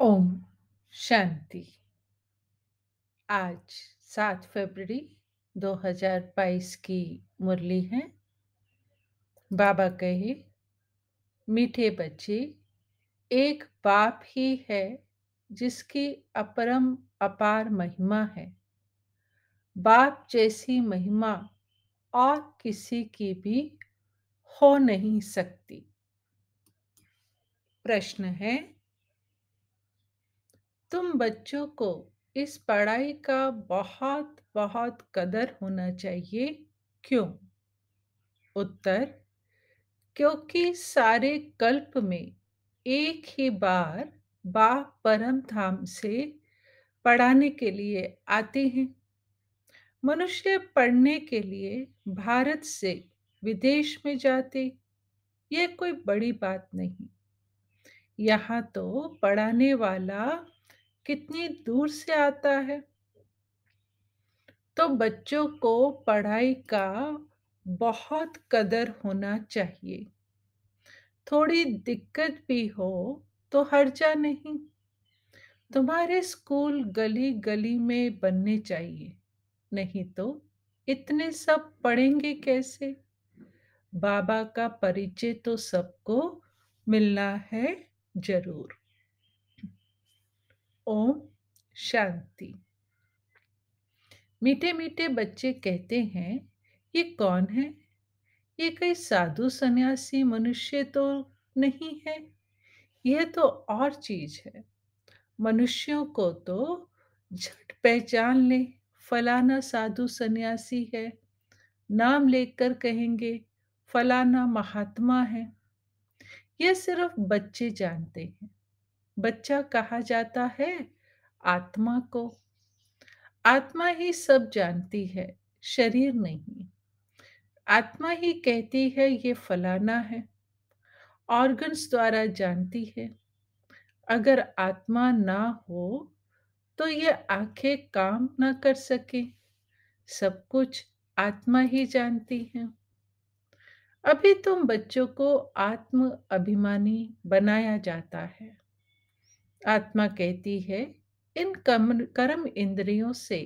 ओम शांति। आज 7 फरवरी 2022 की मुरली है। बाबा कहे, मीठे बच्चे, एक बाप ही है जिसकी अपरम अपार महिमा है। बाप जैसी महिमा और किसी की भी हो नहीं सकती। प्रश्न है, तुम बच्चों को इस पढ़ाई का बहुत बहुत कदर होना चाहिए, क्यों? उत्तर, क्योंकि सारे कल्प में एक ही बार बाप परम धाम से पढ़ाने के लिए आते हैं। मनुष्य पढ़ने के लिए भारत से विदेश में जाते, ये कोई बड़ी बात नहीं। यहाँ तो पढ़ाने वाला कितनी दूर से आता है। तो बच्चों को पढ़ाई का बहुत कदर होना चाहिए। थोड़ी दिक्कत भी हो तो हर्जा नहीं। तुम्हारे स्कूल गली गली में बनने चाहिए, नहीं तो इतने सब पढ़ेंगे कैसे? बाबा का परिचय तो सबको मिलना है जरूर। ओम शांति। मीठे मीठे बच्चे कहते हैं, ये कौन है? ये कोई साधु सन्यासी मनुष्य तो नहीं है। यह तो और चीज है। मनुष्यों को तो झट पहचान ले, फलाना साधु सन्यासी है। नाम लेकर कहेंगे फलाना महात्मा है। यह सिर्फ बच्चे जानते हैं। बच्चा कहा जाता है आत्मा को। आत्मा ही सब जानती है, शरीर नहीं। आत्मा ही कहती है ये फलाना है, ऑर्गन्स द्वारा जानती है। अगर आत्मा ना हो तो ये आंखें काम ना कर सके। सब कुछ आत्मा ही जानती है। अभी तुम बच्चों को आत्म अभिमानी बनाया जाता है। आत्मा कहती है इन कर्म इंद्रियों से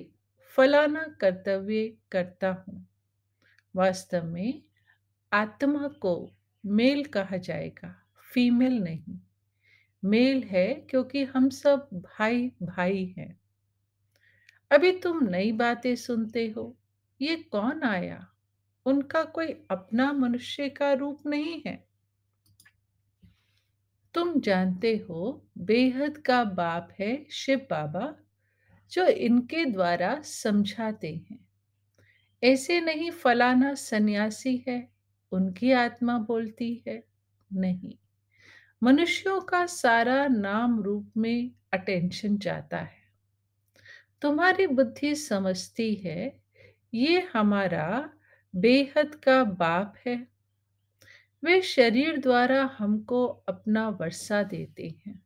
फलाना कर्तव्य करता हूं। वास्तव में आत्मा को मेल कहा जाएगा, फीमेल नहीं। मेल है क्योंकि हम सब भाई भाई हैं। अभी तुम नई बातें सुनते हो। ये कौन आया? उनका कोई अपना मनुष्य का रूप नहीं है। तुम जानते हो बेहद का बाप है शिव बाबा, जो इनके द्वारा समझाते हैं। ऐसे नहीं फलाना सन्यासी है, उनकी आत्मा बोलती है। नहीं, मनुष्यों का सारा नाम रूप में अटेंशन जाता है। तुम्हारी बुद्धि समझती है ये हमारा बेहद का बाप है। वे शरीर द्वारा हमको अपना वर्षा देते हैं,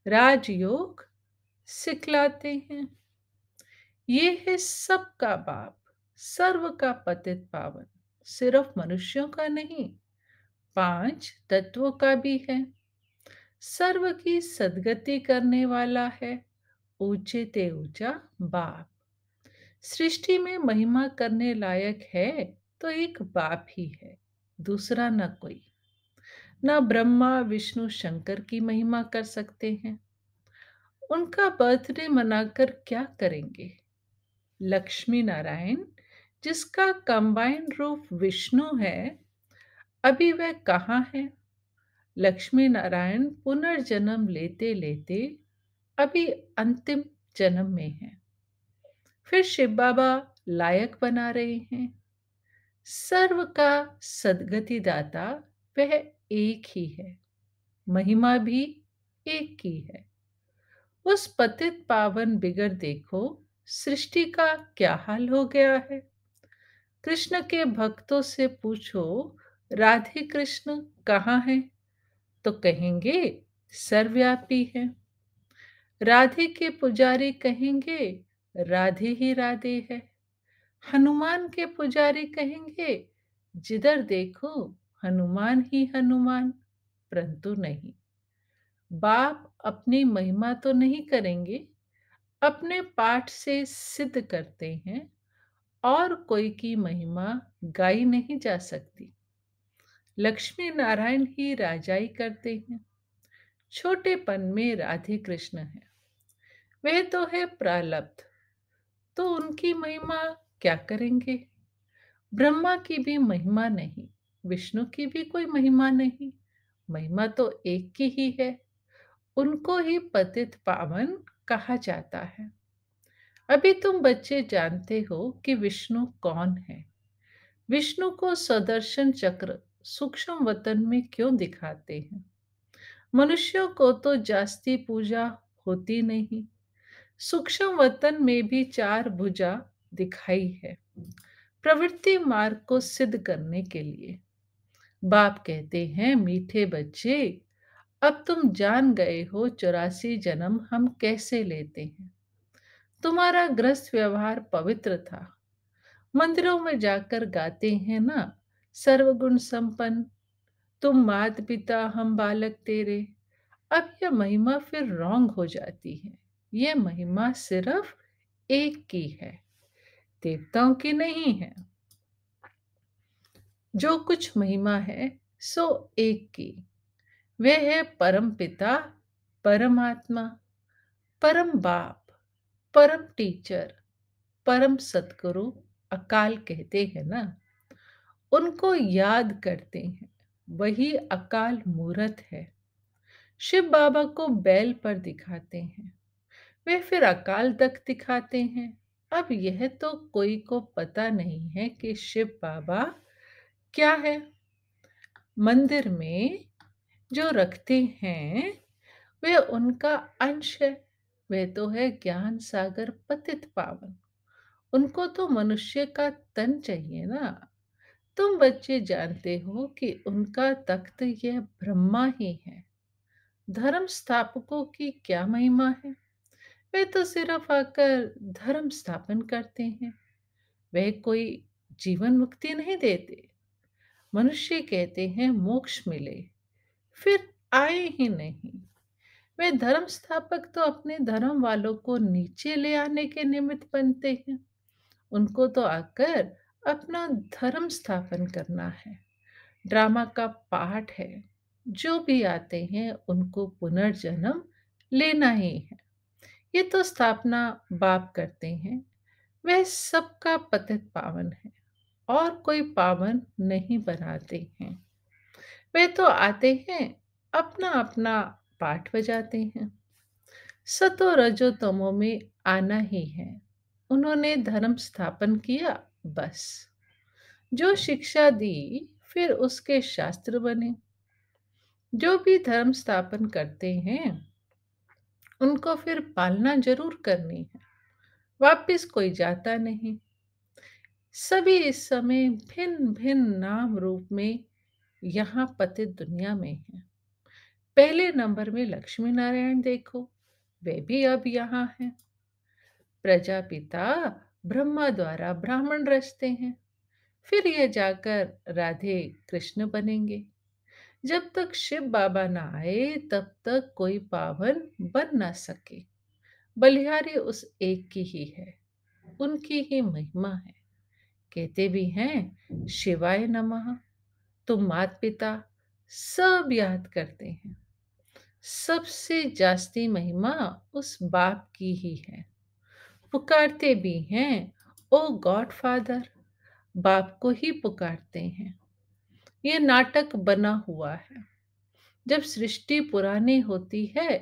राजयोग सिखलाते हैं। ये है सबका बाप, सर्व का पतित पावन। सिर्फ मनुष्यों का नहीं, 5 तत्वों का भी है। सर्व की सद्गति करने वाला है, ऊंचे ते ऊंचा बाप। सृष्टि में महिमा करने लायक है तो एक बाप ही है, दूसरा न कोई। न ब्रह्मा विष्णु शंकर की महिमा कर सकते हैं। उनका बर्थडे मनाकर क्या करेंगे? लक्ष्मी नारायण, जिसका कंबाइंड रूप विष्णु है, अभी वह कहाँ है? लक्ष्मी नारायण पुनर्जन्म लेते लेते अभी अंतिम जन्म में है। फिर शिव बाबा लायक बना रहे हैं। सर्व का सद्गति दाता वह एक ही है, महिमा भी एक की है। उस पतित पावन बिगड़ देखो, सृष्टि का क्या हाल हो गया है। कृष्ण के भक्तों से पूछो राधे कृष्ण कहाँ हैं, तो कहेंगे सर्वव्यापी है। राधे के पुजारी कहेंगे राधे ही राधे है। हनुमान के पुजारी कहेंगे जिधर देखो हनुमान ही हनुमान, परंतु नहीं। बाप अपनी महिमा तो नहीं करेंगे, अपने पाठ से सिद्ध करते हैं और कोई की महिमा गाई नहीं जा सकती। लक्ष्मी नारायण ही राजाई करते हैं। छोटेपन में राधे कृष्ण है, वह तो है प्रालब्ध, तो उनकी महिमा क्या करेंगे। ब्रह्मा की भी महिमा नहीं, विष्णु की भी कोई महिमा नहीं, महिमा तो एक की ही है। उनको ही पतित पावन कहा जाता है। अभी तुम बच्चे जानते हो कि विष्णु कौन है। विष्णु को सुदर्शन चक्र सूक्ष्म वतन में क्यों दिखाते हैं। मनुष्यों को तो जास्ती पूजा होती नहीं, सूक्ष्म वतन में भी चार भुजा दिखाई है, प्रवृत्ति मार्ग को सिद्ध करने के लिए। बाप कहते हैं, मीठे बच्चे, अब तुम जान गए हो 84 जन्म हम कैसे लेते हैं। तुम्हारा गृहस्थ व्यवहार पवित्र था, मंदिरों में जाकर गाते हैं ना, सर्वगुण संपन्न तुम मात पिता हम बालक तेरे। अब यह महिमा फिर रॉन्ग हो जाती है। यह महिमा सिर्फ एक की है, देवताओं की नहीं है। जो कुछ महिमा है सो एक की, वह है परम पिता, परमात्मा, परम बाप, परम टीचर, परम सतगुरु, अकाल कहते हैं ना, उनको याद करते हैं। वही अकाल मूरत है। शिव बाबा को बैल पर दिखाते हैं, वे फिर अकाल तख्त दिखाते हैं। अब यह तो कोई को पता नहीं है कि शिव बाबा क्या है। मंदिर में जो रखते हैं वे उनका अंश है। वे तो है ज्ञान सागर पतित पावन। उनको तो मनुष्य का तन चाहिए ना। तुम बच्चे जानते हो कि उनका तख्त यह ब्रह्मा ही है। धर्म स्थापकों की क्या महिमा है। वे तो सिर्फ आकर धर्म स्थापन करते हैं, वे कोई जीवन मुक्ति नहीं देते। मनुष्य कहते हैं मोक्ष मिले, फिर आए ही नहीं। वे धर्म स्थापक तो अपने धर्म वालों को नीचे ले आने के निमित्त बनते हैं। उनको तो आकर अपना धर्म स्थापन करना है। ड्रामा का पाठ है। जो भी आते हैं उनको पुनर्जन्म लेना ही है। ये तो स्थापना बाप करते हैं। वह सबका पतित पावन है और कोई पावन नहीं बनाते हैं। वे तो आते हैं, अपना अपना पाठ बजाते हैं। सतो रजो तमो में आना ही है। उन्होंने धर्म स्थापन किया, बस। जो शिक्षा दी फिर उसके शास्त्र बने। जो भी धर्म स्थापन करते हैं उनको फिर पालना जरूर करनी है। वापिस कोई जाता नहीं। सभी इस समय भिन्न भिन्न नाम रूप में यहाँ पतित दुनिया में है। पहले नंबर में लक्ष्मी नारायण देखो, वे भी अब यहाँ हैं। प्रजापिता ब्रह्मा द्वारा ब्राह्मण रचते हैं, फिर ये जाकर राधे कृष्ण बनेंगे। जब तक शिव बाबा ना आए तब तक कोई पावन बन ना सके। बलिहारी उस एक की ही है, उनकी ही महिमा है। कहते भी हैं शिवाय नमः। तो मात पिता सब याद करते हैं। सबसे जास्ती महिमा उस बाप की ही है। पुकारते भी हैं ओ गॉड फादर, बाप को ही पुकारते हैं। ये नाटक बना हुआ है। जब सृष्टि पुरानी होती है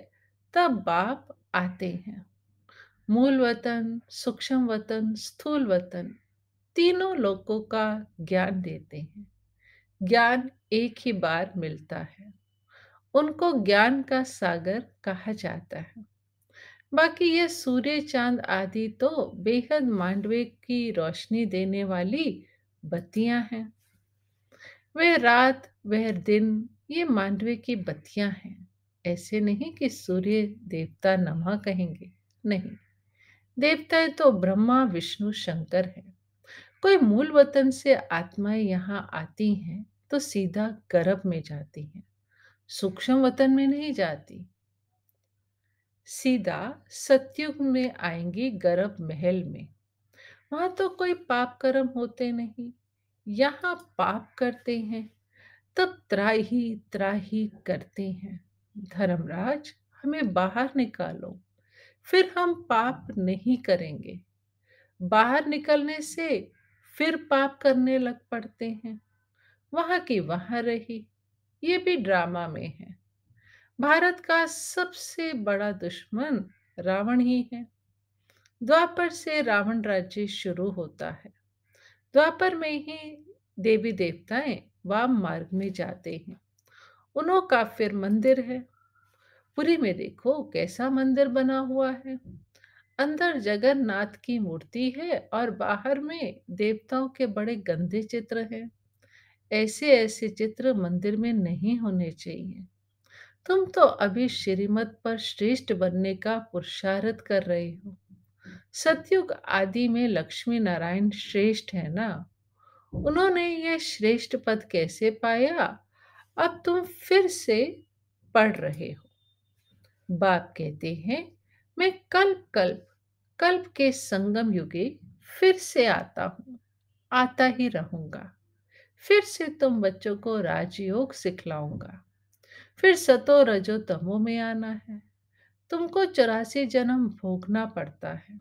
तब बाप आते हैं। मूल वतन, सूक्ष्म वतन, स्थूल वतन, तीनों लोगों का ज्ञान देते हैं। ज्ञान एक ही बार मिलता है। उनको ज्ञान का सागर कहा जाता है। बाकी ये सूर्य चांद आदि तो बेहद मांडवे की रोशनी देने वाली बत्तियां हैं। वह रात वह दिन ये मांडवे की बत्तियां हैं। ऐसे नहीं कि सूर्य देवता नमः कहेंगे, नहीं। देवताएं तो ब्रह्मा विष्णु शंकर है। कोई मूल वतन से आत्माएं यहाँ आती हैं तो सीधा गर्भ में जाती हैं, सूक्ष्म वतन में नहीं जाती। सीधा सतयुग में आएंगी गर्भ महल में। वहां तो कोई पाप कर्म होते नहीं। यहाँ पाप करते हैं, तब त्राही त्राही करते हैं। धर्मराज, हमें बाहर निकालो, फिर हम पाप नहीं करेंगे। बाहर निकलने से फिर पाप करने लग पड़ते हैं। वहां की वहां रही। ये भी ड्रामा में है। भारत का सबसे बड़ा दुश्मन रावण ही है। द्वापर से रावण राज्य शुरू होता है। द्वापर में ही देवी देवताएं वाम मार्ग में जाते हैं। उन्हों का फिर मंदिर है। पुरी में देखो कैसा मंदिर बना हुआ है। अंदर जगन्नाथ की मूर्ति है और बाहर में देवताओं के बड़े गंदे चित्र हैं। ऐसे ऐसे चित्र मंदिर में नहीं होने चाहिए। तुम तो अभी श्रीमत पर श्रेष्ठ बनने का पुरुषार्थ कर रहे हो। सतयुग आदि में लक्ष्मी नारायण श्रेष्ठ है ना। उन्होंने ये श्रेष्ठ पद कैसे पाया? अब तुम फिर से पढ़ रहे हो। बाप कहते हैं, मैं कल्प कल्प कल्प के संगम युगे फिर से आता हूँ, आता ही रहूंगा। फिर से तुम बच्चों को राजयोग सिखलाऊंगा। फिर सतो रजो तमो में आना है। तुमको 84 जन्म भोगना पड़ता है।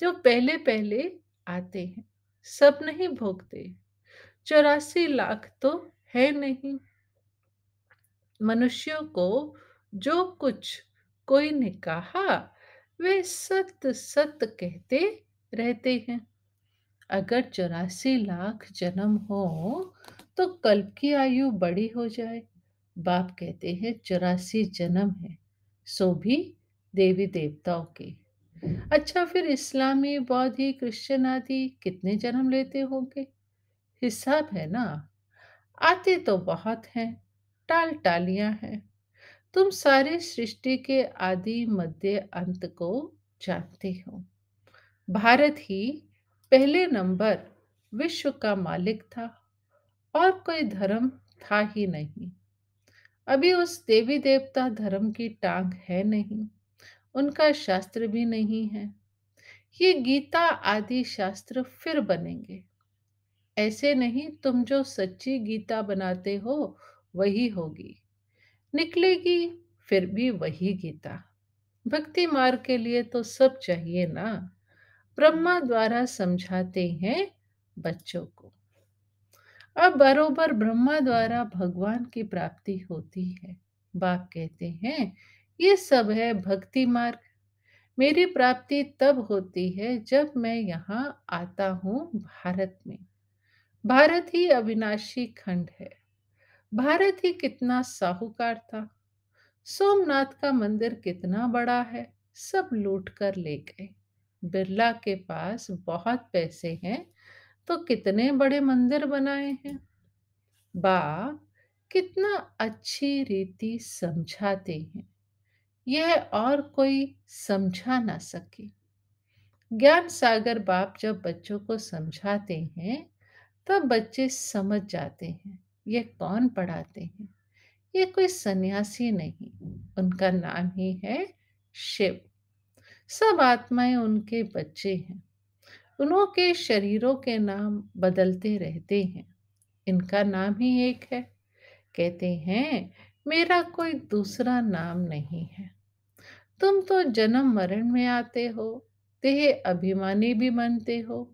जो पहले पहले आते हैं, सब नहीं भोगते। 84 लाख तो है नहीं। मनुष्यों को जो कुछ कोई ने कहा, वे सत सत कहते रहते हैं। अगर 84 लाख जन्म हो तो कल्प की आयु बड़ी हो जाए। बाप कहते हैं 84 जन्म है, सो भी देवी देवताओं के। अच्छा, फिर इस्लामी, बौद्धी, क्रिश्चियन आदि कितने जन्म लेते होंगे? हिसाब है ना। आते तो बहुत हैं, टाल टालियां हैं। तुम सारे सृष्टि के आदि मध्य अंत को जानते हो। भारत ही पहले नंबर विश्व का मालिक था और कोई धर्म था ही नहीं। अभी उस देवी देवता धर्म की टांग है नहीं, उनका शास्त्र भी नहीं है। ये गीता आदि शास्त्र फिर बनेंगे। ऐसे नहीं, तुम जो सच्ची गीता बनाते हो वही होगी, निकलेगी फिर भी वही गीता। भक्ति मार्ग के लिए तो सब चाहिए ना। ब्रह्मा द्वारा समझाते हैं बच्चों को। अब बरोबर ब्रह्मा द्वारा भगवान की प्राप्ति होती है। बाप कहते हैं, ये सब है भक्ति मार्ग। मेरी प्राप्ति तब होती है जब मैं यहाँ आता हूँ भारत में। भारत ही अविनाशी खंड है। भारत ही कितना साहूकार था। सोमनाथ का मंदिर कितना बड़ा है, सब लूट कर ले गए। बिरला के पास बहुत पैसे हैं तो कितने बड़े मंदिर बनाए हैं। बाप कितना अच्छी रीति समझाते हैं, यह और कोई समझा ना सके। ज्ञान सागर बाप जब बच्चों को समझाते हैं तब बच्चे समझ जाते हैं ये कौन पढ़ाते हैं। ये कोई सन्यासी नहीं, उनका नाम ही है शिव। सब आत्माएं उनके बच्चे हैं। उनके शरीरों के नाम बदलते रहते हैं, इनका नाम ही एक है। कहते हैं, मेरा कोई दूसरा नाम नहीं है। तुम तो जन्म मरण में आते हो, देह अभिमानी भी बनते हो।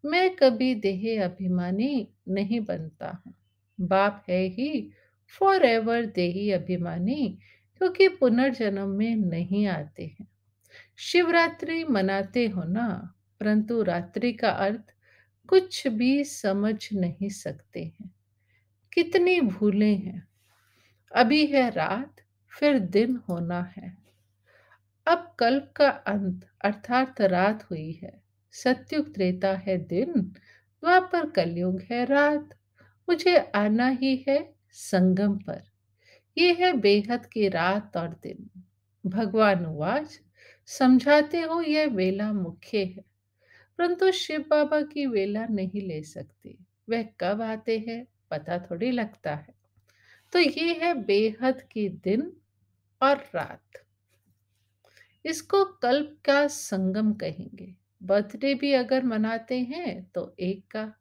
मैं कभी देह अभिमानी नहीं बनता हूँ। बाप है ही फॉर एवर देही अभिमानी, क्योंकि पुनर्जन्म में नहीं आते हैं। शिवरात्रि मनाते हो ना, परंतु रात्रि का अर्थ कुछ भी समझ नहीं सकते हैं। कितनी भूलें हैं। अभी है रात, फिर दिन होना है। अब कल्प का अंत अर्थात रात हुई है। सतयुग त्रेता है दिन, द्वापर कलयुग है रात। मुझे आना ही है संगम पर। ये है बेहद की रात और दिन। भगवान उवाच, समझाते हो यह वेला मुख्य है, परंतु शिव बाबा की वेला नहीं ले सकते। वह कब आते हैं पता थोड़ी लगता है। तो ये है बेहद की दिन और रात। इसको कल्प का संगम कहेंगे। बर्थडे भी अगर मनाते हैं तो एक का।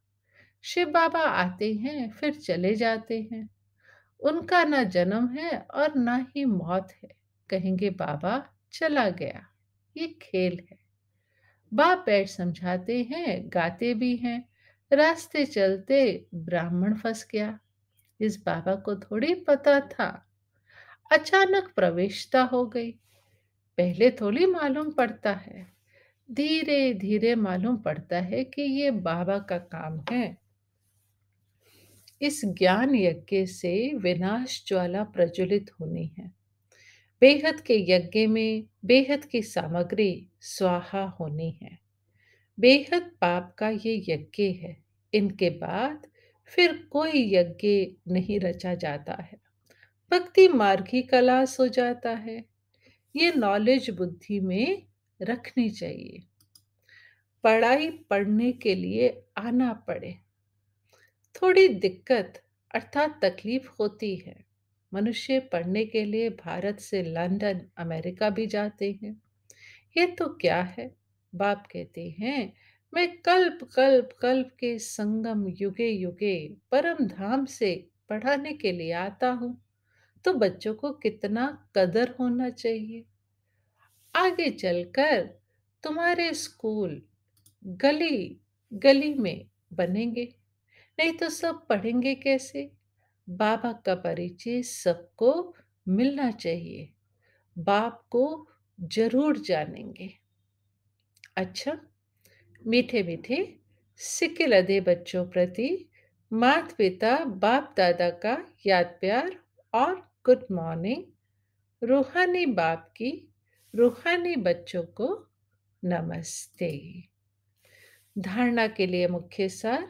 शिव बाबा आते हैं फिर चले जाते हैं। उनका ना जन्म है और ना ही मौत है। कहेंगे बाबा चला गया, ये खेल है। बाप बैठ समझाते हैं, गाते भी हैं। रास्ते चलते ब्राह्मण फंस गया। इस बाबा को थोड़ी पता था। अचानक प्रवेशता हो गई। पहले थोड़ी मालूम पड़ता है, धीरे धीरे मालूम पड़ता है कि ये बाबा का काम है। इस ज्ञान यज्ञ से विनाश ज्वाला प्रज्वलित होनी है। बेहद के यज्ञ में बेहद की सामग्री स्वाहा होनी है। बेहद पाप का ये यज्ञ है। इनके बाद फिर कोई यज्ञ नहीं रचा जाता है। भक्ति मार्ग ही कलास हो जाता है। ये नॉलेज बुद्धि में रखनी चाहिए। पढ़ाई पढ़ने के लिए आना पड़े। थोड़ी दिक्कत अर्थात तकलीफ होती है। मनुष्य पढ़ने के लिए भारत से लंदन अमेरिका भी जाते हैं। ये तो क्या है? बाप कहते हैं, मैं कल्प कल्प कल्प के संगम युगे युगे परम धाम से पढ़ाने के लिए आता हूँ। तो बच्चों को कितना कदर होना चाहिए। आगे चलकर तुम्हारे स्कूल गली गली में बनेंगे। नहीं तो सब पढ़ेंगे कैसे? बाबा का परिचय सबको मिलना चाहिए। बाप को जरूर जानेंगे। अच्छा, मीठे मीठे सिक्के लदे बच्चों प्रति माता पिता बाप दादा का याद प्यार और गुड मॉर्निंग। रूहानी बाप की रूहानी बच्चों को नमस्ते। धारणा के लिए मुख्य सार।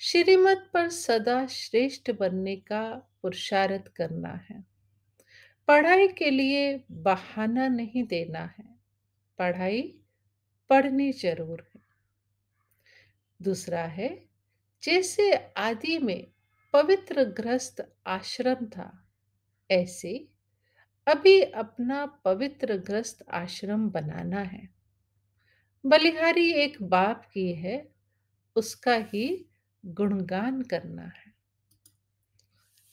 श्रीमत पर सदा श्रेष्ठ बनने का पुरुषार्थ करना है। पढ़ाई के लिए बहाना नहीं देना है। पढ़ाई पढ़नी जरूर है। दूसरा है, जैसे आदि में पवित्र ग्रस्त आश्रम था, ऐसे अभी अपना पवित्र ग्रस्त आश्रम बनाना है। बलिहारी एक बाप की है, उसका ही गुणगान करना है।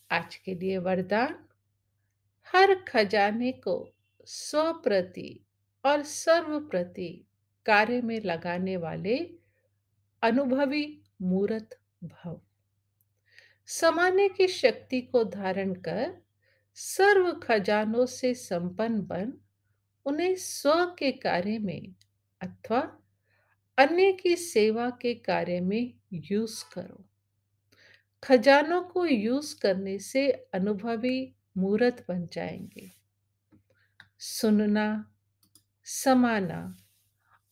आज के लिए वरदान। हर खजाने को स्वप्रति और सर्वप्रति कार्य में लगाने वाले अनुभवी मूर्त भव। समाने की शक्ति को धारण कर सर्व खजानों से संपन्न बन उन्हें स्व के कार्य में अथवा अन्य की सेवा के कार्य में यूज करो। खजानों को यूज करने से अनुभवी मूर्त बन जाएंगे। सुनना, समाना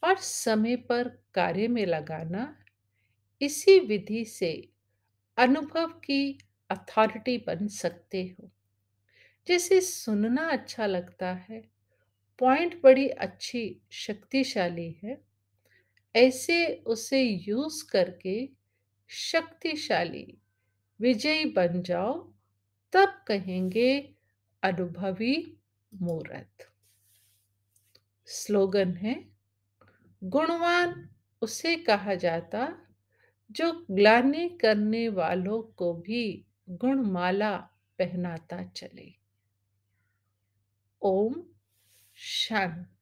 और समय पर कार्य में लगाना, इसी विधि से अनुभव की अथॉरिटी बन सकते हो। जैसे सुनना अच्छा लगता है, पॉइंट बड़ी अच्छी शक्तिशाली है, ऐसे उसे यूज करके शक्तिशाली विजयी बन जाओ, तब कहेंगे अनुभवी मूर्त। स्लोगन है, गुणवान उसे कहा जाता जो ग्लानि करने वालों को भी गुणमाला पहनाता चले। ओम शांति।